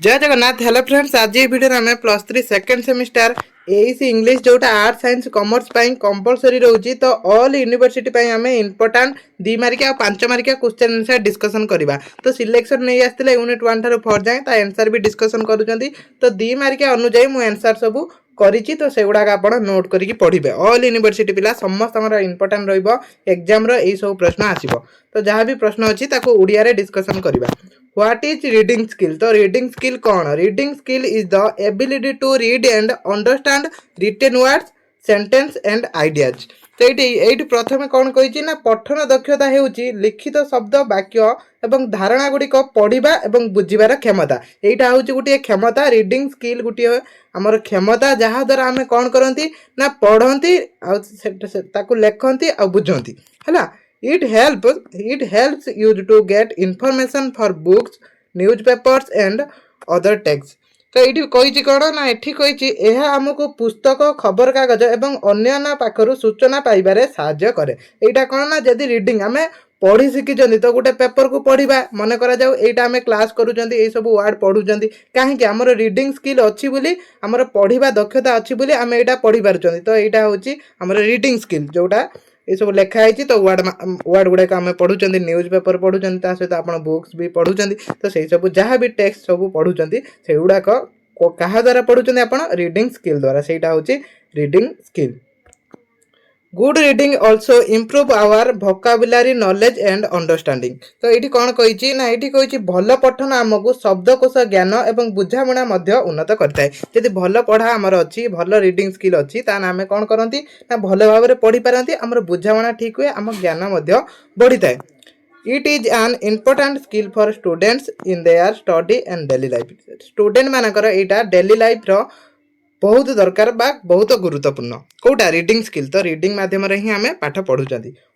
जय Jagannath. Hello friends, आज ये वीडियो में plus 3 second semester AC English जोटा आर्ट साइंस कॉमर्स कंपलसरी रोची। तो ऑल यूनिवर्सिटी आम इंपोर्टाट 2 मार्किया और 5 मार्किया क्वेश्चन आंसर डिस्कसन करवा। तो सिलेक्शन नहीं आसते यूनिट 1 ठार 4 जाए आंसर भी डिस्कसन करुँच। तो 2 मार्किया अनुजाई मुझे आंसर सब करी। तो से गुड़ाक आप नोट करके पढ़े। ऑल यूनिवर्सिटी पिला समस्त इंपोर्टाट रग्जाम सब प्रश्न आसो। तो जहाँ भी प्रश्न अच्छी ओडिया रे डिस्कसन करवा। What is reading skill? तो रीडिंग स्किल कौन? Reading skill is the ability to read and understand written words sentence and ideas. तो ये प्रथम कौन कही ना पठन दक्षता हेउची लिखित शब्द वाक्य एवं धारणा गुड़िक पढ़ा और बुझीबार क्षमता। यहाँ हूँ गोटे क्षमता। रीडिंग स्किल गोटे आमर क्षमता जहाँ द्वारा आम कौन करती ना पढ़ती लेखती आ बुझती है। It helps you to get information for books, newspapers and other texts. तो ये कही कौन ना ये कही आमको पुस्तक खबर कागज एवं अन्य पाखर सूचना पाइबारे साहाय्य करे। यहाँ कौन ना जदि रीडिंग आम पढ़ी शिखी तो गोटे पेपर को पढ़ा मन करा जाऊ यहाँ आम क्लास करूँ सब वर्ड पढ़ुं कहीं आमर रीडिंग स्किल अच्छी बोली आमर पढ़ा दक्षता अच्छी बोली आम यहाँ पढ़ी पार्छ। तो यहाँ हूँ आमर रीडिंग स्किल जोटा ये सब लिखाई। तो वर्ड गुड़ाक आम पढ़ुं न्यूज पेपर पढ़ुं सहित आप बुक्स भी पढ़ुं। तो से सब जहाँ भी टेक्स्ट सब पढ़ुं से गुड़ाक क्या द्वारा पढ़ुं आप रीडिंग स्किल द्वारा। से हूँ reading skill. Good reading also improve our vocabulary knowledge and understanding. तो ये कौन कही ना ये कही भल पठन आमको शब्दकोश ज्ञान और बुझाणा उन्नत करता है। जदि भल पढ़ा आमर अच्छी भल रीडिंग स्किल अच्छी तान आम कौन करती ना भल भाव में पढ़ी पारती आमर बुझाणा ठीक हुए आम ज्ञान बढ़ी थाए। It is an important skill for students in their study and daily life. Student मानकर यहाँ डेली लाइफ बहुत दरकार बा बहुत गुरुत्वपूर्ण कौटा रीडिंग स्किल। तो रीडिंग माध्यम ही आम पाठ पढ़ुं।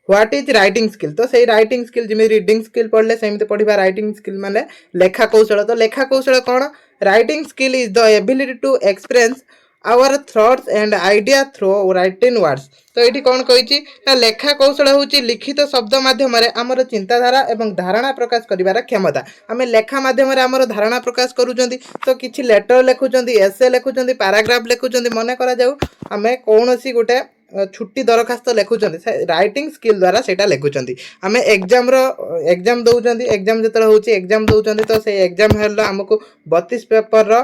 What is writing skill? तो सही राइटिंग स्किल जमी रीडिंग स्किल पढ़ले सेमती पढ़ा। राइटिंग स्किल माने लेखा कौशल। तो लेखा कौशल कौन? Writing skill is the ability to express our thoughts and idea through writing words. तो ये कौन कही ना लेखा कौशल हूँ लिखित शब्द मध्यम आमर चिंताधारा एवं धारणा प्रकाश करिवार क्षमता। आम लेखा मध्यम आमर धारणा प्रकाश करूँ। तो किसी लेटर लिखुंट एसे लिखुंट पैराग्राफ लिखुंट मन करा जाऊ आम कौन सी गोटे छुट्टी दरखास्त लिखुंट राइटिंग स्किल द्वारा सेटा लिखुंट। आम एग्जाम दौरान एग्जाम जो हूँ एग्जाम दौरान तो से एग्जाम हेल्ला आमको 32 पेपर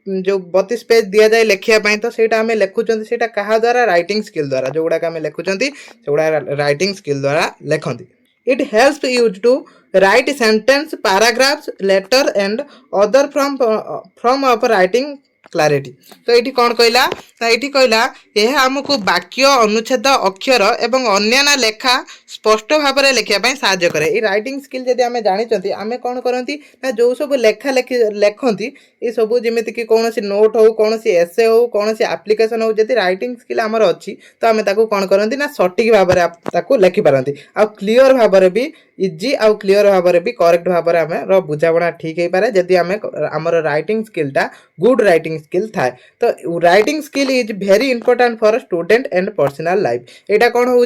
जो 32 पेज दि जाए लिखापी। तो सहीटा आम लिखुंट से क्या द्वारा राइटिंग स्किल द्वारा जो गुड़ाक आम लिखुंट से गुड़ा राइटिंग स्किल द्वारा लिखती। It helps you to write sentence paragraphs letter and other form of writing clarity. तो ये कौन कहला ये कहला यह आमको वाक्य अनुच्छेद अक्षर एवं अन्य लेखा स्पष्ट भाव में लिखापी साहाय्य करे। ये राइटिंग स्किल जब आम जानी आम कौन करती ना जो सब लेखा लिखती ये सब जमीक कौन सी नोट हो कौन सी एसे हो कौन सी एप्लिकेशन हो जब राइटिंग स्किल आमर अच्छी तो आम कौन करती ना सटीक भाव में लिखिपारती आ क्लीयर भाव में भी इजी आउ क्लीयर भाव में भी करेक्ट भाव में आम बुझाणा ठीक हो पाए जदि आम आमर राइटिंग स्किलटा गुड राइटिंग स्किल थाए। तो writing skill is very important for student and personal life. यहाँ कौन हूँ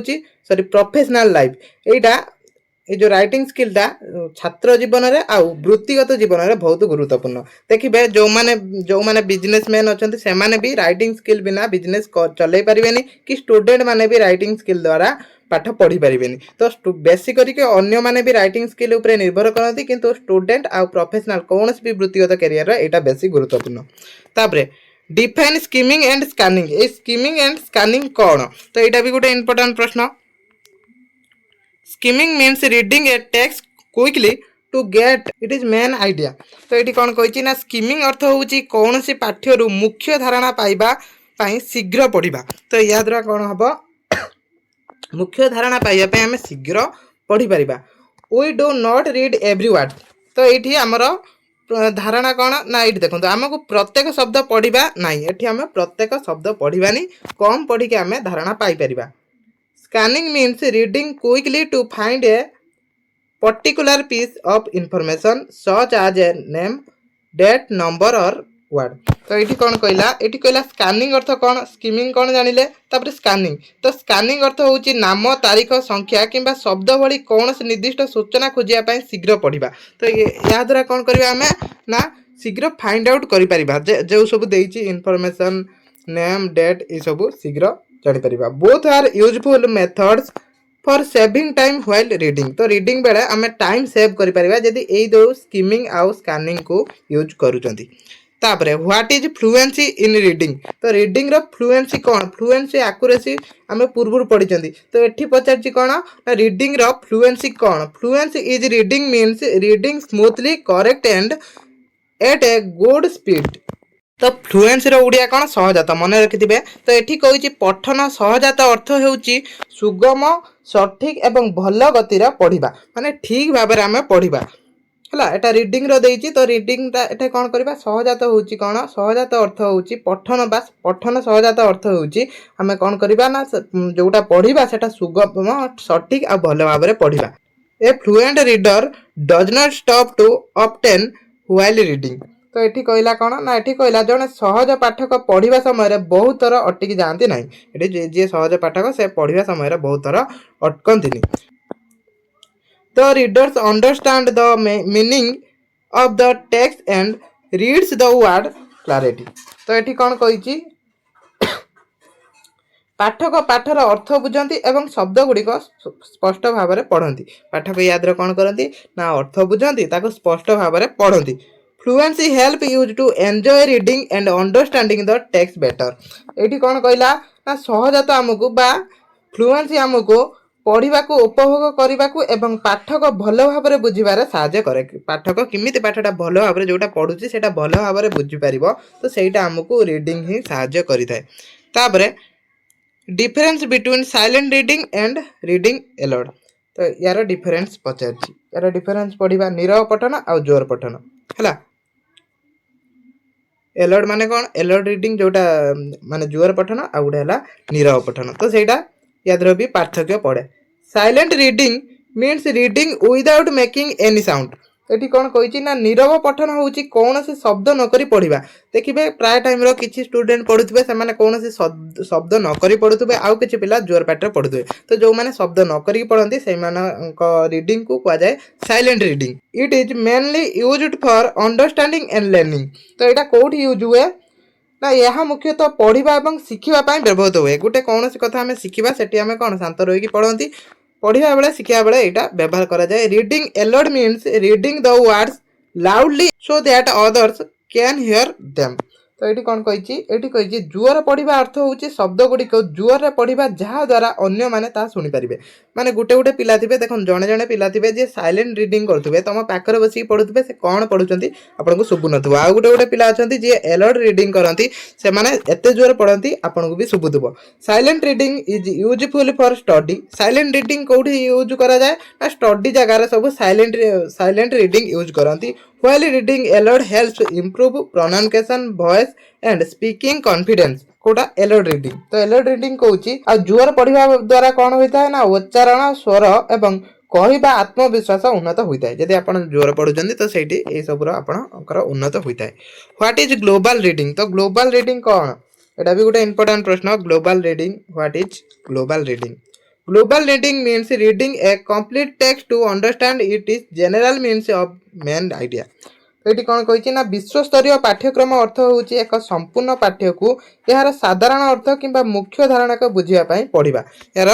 सॉरी प्रोफेशनल लाइफ। यहाँ ये जो राइटिंग स्किलटा छात्र जीवन में आउ वृत्तिगत जीवन में बहुत गुरुत्वपूर्ण। देखिए जो माने बिजनेसमैन अच्छा से भी राइटिंग स्किल बिना बिजनेस चलई पारे कि स्टूडेंट माने भी राइटिंग स्किल द्वारा पाठ पढ़ी पारे। तो बेसी करके अन्य माने भी राइटिंग स्किल उपरे निर्भर करती किंतु स्टूडेंट आउ प्रोफेशनल कौन भी वृत्तिगत कैरियर यहाँ बेसी गुरुत्वपूर्ण। तापरे डिफाइन स्किमिंग एंड स्कैनिंग। ये स्किमिंग एंड स्कैनिंग कौन? तो यहाँ भी गोटे इंपोर्टेंट प्रश्न। Skimming means reading a text quickly to get it is main idea. तो ये कौन कही ना स्किमिंग अर्थ हूँ कौन सी पाठ्यरू मुख्य धारणा पाइबा शीघ्र पढ़ा। तो या द्वारा कौन हम मुख्य धारणा पाइबा आम शीघ्र पढ़ी पार। We do not read every word. तो ये आमर धारणा कौन ना ये देखो आमको प्रत्येक शब्द पढ़ा ना ये आम प्रत्येक शब्द पढ़ानी कम पढ़ी आम धारणा पाइपर। Scanning means reading quickly to find a particular piece of information such as a name date number और वर्ड। तो ये कौन कहला स्कैनिंग अर्थ कौन स्किमिंग कौन जानिले तापर स्कैनिंग। तो स्कैनिंग अर्थ हूँ नाम तारीख संख्या किंबा शब्द भली कौन निर्दिष्ट सूचना खोजापी शीघ्र पढ़ा। तो या द्वारा कौन करवा आम ना शीघ्र फाइंड आउट करिपरिबा जो सब देइछि इन्फॉर्मेशन नेम डेट ये सब शीघ्र जानि परिबा। Both are useful methods for saving time while reading. तो रीडिंग बेले आमे टाइम सेव करि परिबा जदि एई दो स्किमिंग आउ स्कैनिंग को यूज करूचंती। तापरे what is fluency in reading. तो रीडिंग रो फ्लुएंसी कौन, फ्लुएंसी एक्यूरेसी आमे पूर्व पढ़ी। तो एठी पचारछि कौन ना रीडिंग रो फ्लुएंसी कौन। Fluency is reading means reading smoothly correct and at a good speed. तो फ्लुएंसी रो उड़िया कौन सहजात मन रखिथिबे। तो एठी कहिछि पठन सहजात अर्थ हेउछि सुगम सठिक एवं भल गतिर पढ़िबा माने ठीक भाबरे आमे पढ़िबा हला। एटा रीडिंग रो देइछि। तो रीडिंग टा एटा कोन करबा सहजात होउछि कोन सहजात अर्थ होउछि पठन बास पठन सहजात अर्थ होउछि हमें कोन करबा ना जोटा पढ़िबा सेटा सुगम सठिक आ भल भाबरे पढ़िबा। A fluent reader does not stop to obtain while reading. तो एठी कहला कोन ना एठी कहला जने सहज पाठक पढ़िबा समय रे बहुत थर अटकी जांती नाही। एठी जे सहज पाठक से पढ़िबा समय रे बहुत थर अटकंती नी। The readers understand the meaning of the text and reads the word clarity। तो एठी कौन कहिछि पाठक पाठर अर्थ बुझंती एवं शब्द गुड़िक स्पष्ट भाव में पढ़ती। पाठक याद कौन करती ना अर्थ बुझंती ताको स्पष्ट भाव में पढ़ती। Fluency help use to enjoy reading and understanding the text better. एठी कौन कहला ना सहजत आमको बा फ्लुएंसी आमको पढ़ा उपभोग करने को एवं पाठक भल भाव में बुझे साहाय्य करे। पाठक किमिति पाठटा भल भाव में जोटा पढ़ुची सेटा भल भाव में बुझीपार तो सहीटा आमको रीडिंग ही साहाय्य करिथाय। तापरे difference between silent reading and reading aloud. तो यार डिफरेंस पचारछि यार डिफरेंस पढ़िबा नीरव पठन आ जोर पठन हला। एलोड माने कोन एलोड रीडिंग जोटा माने जोर पठन आ गुडा हला नीरव पठन। तो सेटा याद्र भी पार्थक्य पड़े। Silent reading means reading without making any sound. एठी कोन कहिछि ना नीरव पठन होउछि कोनोसी शब्द न करी पढ़िबा। देखिबे प्राय टाइम रो किछि स्टूडेंट पढुथिबे से माने कोनोसी शब्द न करी पढुथिबे आउ किछि पिला जोर पाटर पढुथिबे। तो जो माने शब्द न करी पढंती से मानक रीडिंग को कहा जाय silent reading. It is mainly used for understanding and learning. तो एटा कोठी यूज हुए ना यह मुख्यतः पढ़ा और शिखा व्यवहृत हुए। गोटे कौन सी कथा आम शिखा से आम कौन शांत रही पढ़ती पढ़ा बेले शिखा बेले यहाँ व्यवहार करा जाए। Reading aloud means reading the words loudly so that others can hear them. तो ये कौन कही जुआर पढ़ा अर्थ हूँ शब्द गुड़िक जुआर पढ़ा जहाँ द्वारा अन्य मैंने शुणी पारे। माने गोटे गोटे पिला थे देख जड़े जड़े पिला थे जे साइलेंट रीडिंग करुवे तुम पाखे बस पढ़ुवे से कौन पढ़ुं आपको शुभु न। आउ गोटे गोटे पिला अच्छा जी एलोड रीडिंग करती से एत जोर पढ़ती आपको भी शुभुव। Silent reading is useful for study. Silent reading कौटी यूज करा जाए ना स्टडी जगार सब साइलेंट रीडिंग यूज करती। While reading aloud helps improve pronunciation, voice and speaking confidence। कोटा एलोड रीडिंग। तो एलोड रीडिंग कहूची आ जुआर पढ़िबा द्वारा कौन होता है ना उच्चारण स्वर एवं कहवा आत्मविश्वास उन्नत होता है। यदि आपण जोर पढ़ुचंदी तो सेठी ए सब आपणकर उन्नत होता है। What is global reading. तो ग्लोबल रीडिंग कौन एटा भी गोटे इंपोर्टेंट प्रश्न। Global reading what is global reading. Global reading means reading a complete text to understand it is general means of main idea। तो ये कौन कही ना विश्व स्तरीय पाठ्यक्रम अर्थ हूँ एक संपूर्ण पाठ्य को यार साधारण अर्थ किंबा मुख्य धारणा को बुझापी पढ़ा। यार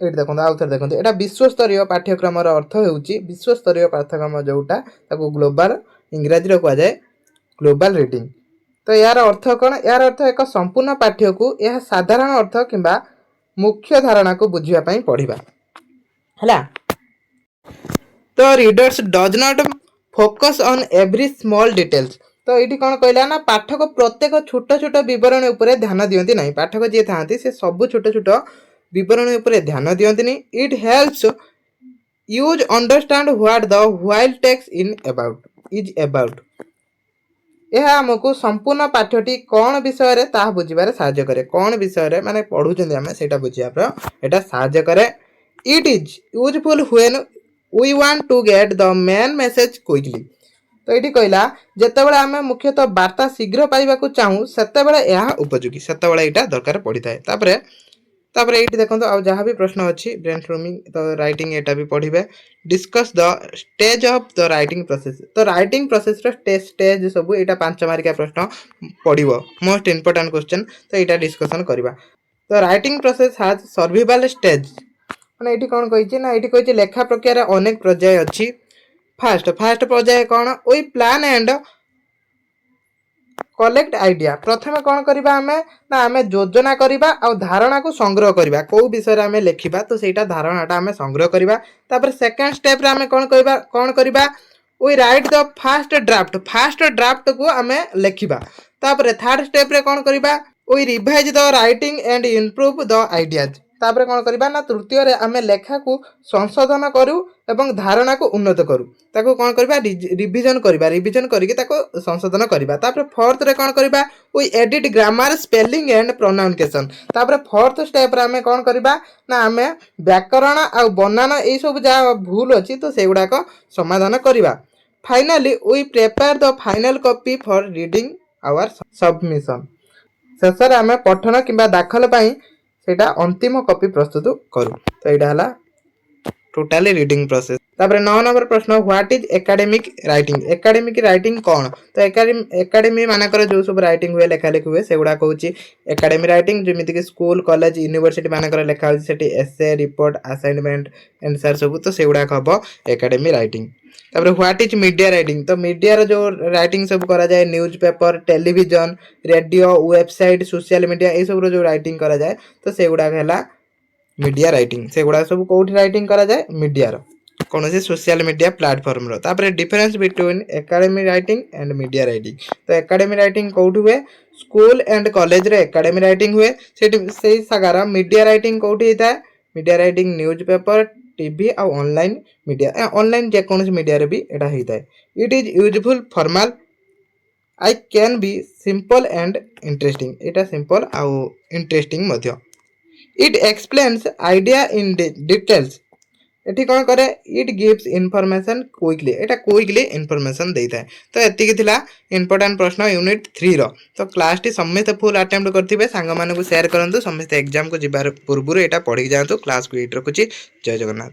ये देखो आउ थे देखो यहाँ विश्व स्तरीय पाठ्यक्रम अर्थ हूँ विश्व स्तरीय पाठ्यक्रम जोटा ग्लोबल इंग्राजी कह जाए ग्लोबल रीडिंग। तो यार अर्थ कौन यार अर्थ एक संपूर्ण पाठ्य को यह साधारण अर्थ किंबा मुख्य धारणा को बुझापी पढ़ा है। तो readers does not focus on every small details. तो ये कौन कहला ना पाठक प्रत्येक छोट छोट बरण उपर ध्यान दियंती नहीं। पाठक जी था से सब छोट छोट बरण उपर ध्यान दियंती। It helps us understand what the whole text in about is about. यह आमको संपूर्ण पाठ्यटी कौन विषय ता बुझे साहाय्य करे। कौन विषय माने पढ़ुचंदी आमे सेटा बुझिया एटा साहाय्य करे। It is useful when we want to get the main message quickly. तो ये कहला जितेबाला आम मुख्यतः वार्ता शीघ्र पाइबा चाहूँ सेतेबेले यह उपयोगी सेतेबेले यहाँ दरकार पड़ी थाए। तापर ये देखो आ जहाँ भी प्रश्न अच्छी ब्रेन स्टॉर्मिंग तो राइटिंग एटा भी पढ़े discuss the stage of the writing process तो राइटिंग प्रोसेस स्टेज सब यहाँ 5 मार्किया प्रश्न पढ़ो मोस्ट इंपोर्टेंट क्वेश्चन तो यहाँ डिस्कसन करवा तो राइटिंग प्रोसेस हाज सर्वाइवल स्टेज मैंने ये कौन कही ना ये कही लेखा प्रक्रिया अनेक पर्याय अच्छी फास्ट पर्याय कौन we plan and collect idea प्रथम कौन करवा आमे ना आमे योजना करवा आ धारणा को संग्रह करवा को विषय आमे लेखिबा तो सेटा धारणाटा आमे संग्रह करवा तापर सेकंड स्टेप रे आमे कौन करवा we write the first draft को आमे लेखिबा तापर थर्ड स्टेप रे कौन करवा we revise the writing and improve the ideas तापर कौन करवा ना तृतीय रे आमे लेखा को संशोधन करू एवं धारणा को उन्नत करू ताको कौन करवा रिवीजन करके ताको संशोधन करवा तापर फोर्थ रे कौन करवा we edit grammar spelling and pronunciation तापर फोर्थ स्टेप रे आमे कौन करवा ना आमे व्याकरण आ बनान ए सब जा भूल अछि तो सेगुडा को समाधान करवा finally we prepare the final copy for reading our submission शेष आमे पठन किंबा दाखल पाई सेटा अंतिम कॉपी प्रस्तुत करू तो यहाँ है टोटाली रीडिंग प्रोसेस तापर 9 नंबर प्रश्न व्हाट इज एकेडमिक राइटिंग कौन तो एकेडमी मानकर जो सब राइटिंग हुए लेखा लेखि हुए सेगुड़ा कहूँ एकेडमी राइटिंग जमीती कि स्कूल कॉलेज यूनिवर्सिटी मानकर लेखा होती सेठी एसे रिपोर्ट असाइनमेंट एंसर सब तो सेगुड़ा हम एकेडमी राइटिंग तापर व्हाट इज मीडिया राइटिंग तो मीडिया जो राइटिंग सब करा जाए news paper television radio website social media ये सब जो राइटिंग करा जाए तो सेगुड़ा है मीडिया राइटिंग सेगुड़ा सब कौट राइटिंग करा जाए मीडिया कौन से सोशल मीडिया प्लेटफॉर्म रो तापर difference between academy writing and media writing तो एकेडमी राइटिंग कौट हुए स्कूल एंड कॉलेज रे एकेडमी राइटिंग हुए से सगार मीडिया राइटिंग कौट होता है media writing newspaper TV आ ऑनलाइन मीडिया ऑनलाइन जेकोसी मीडिया रे भी एटा होता है it is useful formal I can be simple and interesting एटा सिंपल आउ इंटरेस्टिंग मध्य it explains idea in details एठी कौन करे it gives information quickly Etah quickly information देता है तो एतिकी थिला इंपोर्टेंट प्रश्न यूनिट 3 रो तो क्लास टी समस्त फुल अटेम्प्ट करथिबे सांग मानकु शेयर करंतु समस्त एग्जाम को जिबार पूर्व एटा पढ़ी जांतु क्लास को एट रखुची जय जगन्नाथ।